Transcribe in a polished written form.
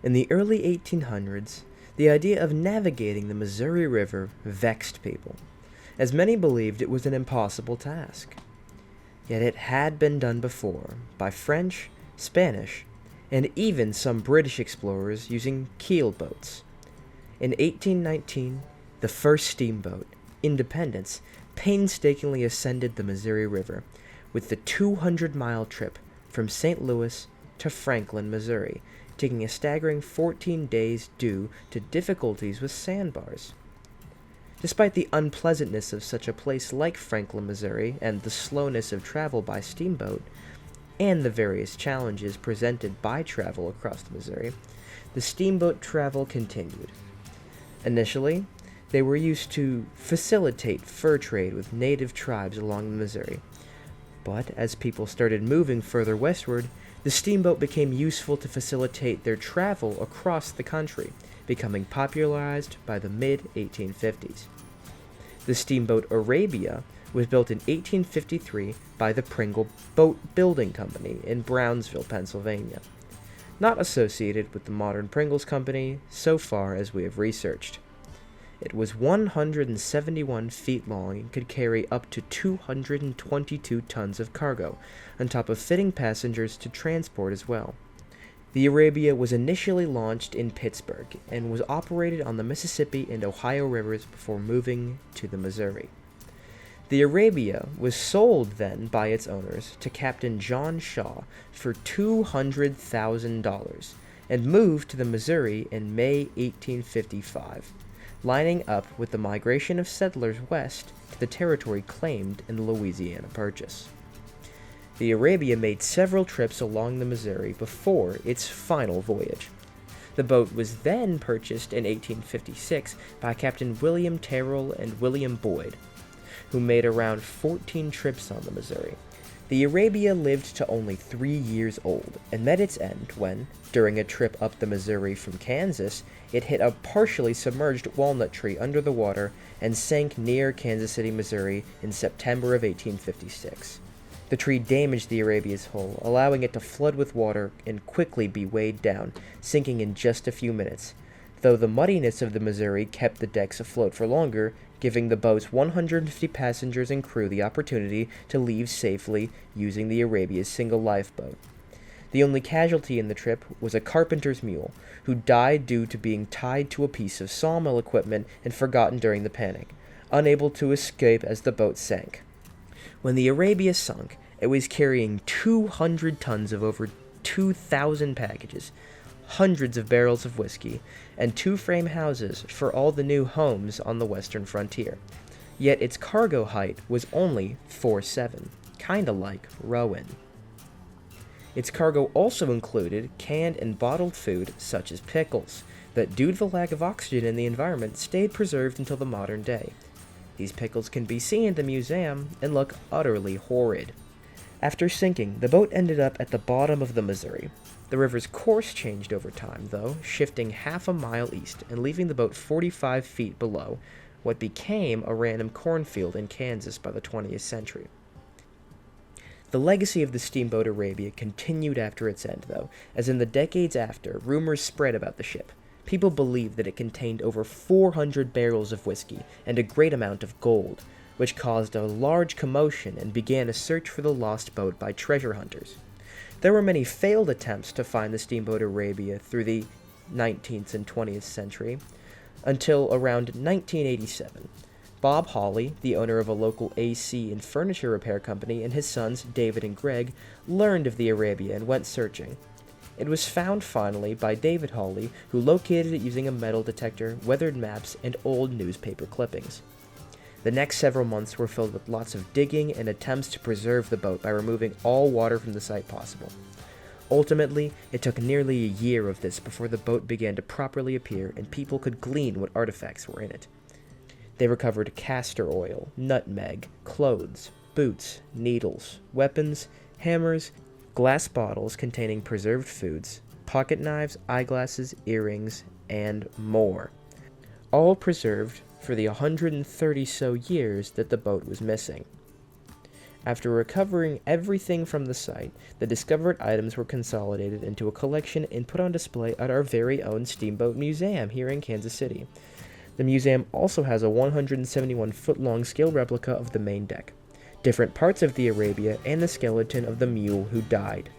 In the early 1800s, the idea of navigating the Missouri River vexed people, as many believed it was an impossible task. Yet it had been done before by French, Spanish, and even some British explorers using keel boats. In 1819, the first steamboat, Independence, painstakingly ascended the Missouri River, with the 200-mile trip from St. Louis to Franklin, Missouri, taking a staggering 14 days due to difficulties with sandbars. Despite the unpleasantness of such a place like Franklin, Missouri, and the slowness of travel by steamboat, and the various challenges presented by travel across the Missouri, the steamboat travel continued. Initially, they were used to facilitate fur trade with native tribes along the Missouri. But as people started moving further westward, the steamboat became useful to facilitate their travel across the country, becoming popularized by the mid-1850s. The steamboat Arabia was built in 1853 by the Pringle Boat Building Company in Brownsville, Pennsylvania, not associated with the modern Pringles Company so far as we have researched. It was 171 feet long and could carry up to 222 tons of cargo, on top of fitting passengers to transport as well. The Arabia was initially launched in Pittsburgh and was operated on the Mississippi and Ohio rivers before moving to the Missouri. The Arabia was sold then by its owners to Captain John Shaw for $200,000 and moved to the Missouri in May 1855. Lining up with the migration of settlers west to the territory claimed in the Louisiana Purchase. The Arabia made several trips along the Missouri before its final voyage. The boat was then purchased in 1856 by Captain William Terrell and William Boyd, who made around 14 trips on the Missouri. The Arabia lived to only 3 years old and met its end when, during a trip up the Missouri from Kansas, it hit a partially submerged walnut tree under the water and sank near Kansas City, Missouri in September of 1856. The tree damaged the Arabia's hull, allowing it to flood with water and quickly be weighed down, sinking in just a few minutes, though the muddiness of the Missouri kept the decks afloat for longer, giving the boat's 150 passengers and crew the opportunity to leave safely using the Arabia's single lifeboat. The only casualty in the trip was a carpenter's mule, who died due to being tied to a piece of sawmill equipment and forgotten during the panic, unable to escape as the boat sank. When the Arabia sunk, it was carrying 200 tons of over 2,000 packages, hundreds of barrels of whiskey, and 2 frame houses for all the new homes on the western frontier. Yet its cargo height was only 4'7", kinda like Rowan. Its cargo also included canned and bottled food such as pickles, that due to the lack of oxygen in the environment stayed preserved until the modern day. These pickles can be seen at the museum and look utterly horrid. After sinking, the boat ended up at the bottom of the Missouri. The river's course changed over time, though, shifting half a mile east and leaving the boat 45 feet below what became a random cornfield in Kansas by the 20th century. The legacy of the steamboat Arabia continued after its end, though, as in the decades after, rumors spread about the ship. People believed that it contained over 400 barrels of whiskey and a great amount of gold, which caused a large commotion and began a search for the lost boat by treasure hunters. There were many failed attempts to find the steamboat Arabia through the 19th and 20th century, until around 1987. Bob Hawley, the owner of a local AC and furniture repair company, and his sons, David and Greg, learned of the Arabia and went searching. It was found finally by David Hawley, who located it using a metal detector, weathered maps, and old newspaper clippings. The next several months were filled with lots of digging and attempts to preserve the boat by removing all water from the site possible. Ultimately, it took nearly a year of this before the boat began to properly appear and people could glean what artifacts were in it. They recovered castor oil, nutmeg, clothes, boots, needles, weapons, hammers, glass bottles containing preserved foods, pocket knives, eyeglasses, earrings, and more. All preserved for the 130 so years that the boat was missing. After recovering everything from the site, the discovered items were consolidated into a collection and put on display at our very own Steamboat Museum here in Kansas City. The museum also has a 171-foot-long scale replica of the main deck, different parts of the Arabia, and the skeleton of the mule who died,